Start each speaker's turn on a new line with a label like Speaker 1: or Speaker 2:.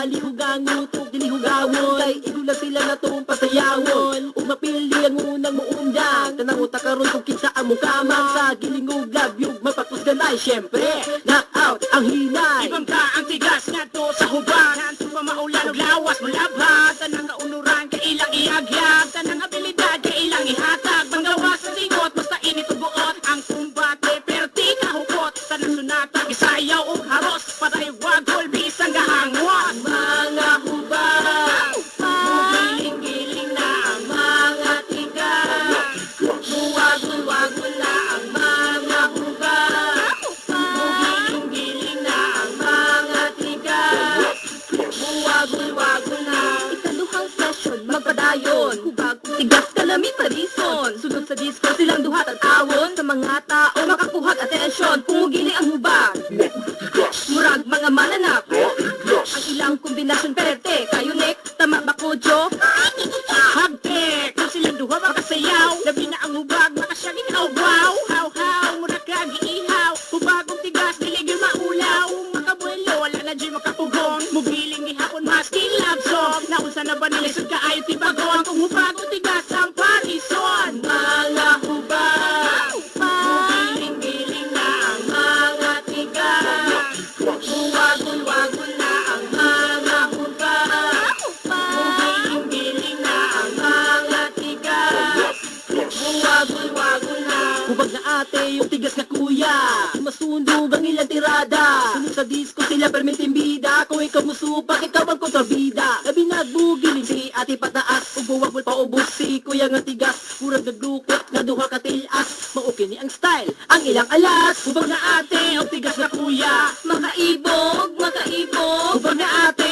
Speaker 1: Lihugang utok, dilihugawon Kay igula sila na tuong pasayawon Ug mapili ang unang muundang Tanang utak karon kung kinsa ang mukamang Sa gilingog labyog mapapusganay Siyempre, knockout ang hinay
Speaker 2: Ibang ka ang tigas nga to sa hubag Hanto pa maulan og lawas mo labhag Tanang kaunuran kailang ihagyag Tanang abilidad kailang ihatag Manggawas sa tingot basta init ug buot Ang kumbate perti kahukot Tanang sunatag isayaw og haros Patay wagol bisang gahangot
Speaker 1: Mga hubag Mugiling-giling na ang mga tigas Muwagol-wagol na ang mga hubag Mugiling-giling na ang mga tigas Muwagol-wagol na Ikaduhang session, magpadayon Hubag kung tigas kalami parison Sunod sa disco silang duha tatawon Sa mga tao makakuhag atensyon Pumugiling ang hubag Murag mga mananap Ang ilang kombinasyon perte Kayunik, tama ba kodyo?
Speaker 2: Hagtek kung silang duha makasayaw Labi na ang hubag makasyagin haw-haw Haw-haw mura ka giihaw Hubagong tigas diligil maulaw Makabuelo wala na dyan makapugong Mugiling gihapon maski love song Naunsa na ba nilisod ka ayo tibagon Kung hubagong tigas ang parison
Speaker 1: Mga hubag Mugiling-giling na ang mga tigas Muwagol-wagol na ang mga hubag Mugiling-giling na ang mga tigas Muwagol-wagol na Hubag na ate yung tigas na kuya Sumasundog ang ilang tirada Sunod sa disco sila permitin bida Kung ikaw musupak ikaw ang kontrabida Labi nagbugiling si ate pataas Ubuwagol pa ubos si kuya nga tigas Murag naglukot nga duha katilas Maukini ang style ang ilang alas Hubag na ate yung tigas na kuya Makaibog, makaibog
Speaker 2: Hubag na ate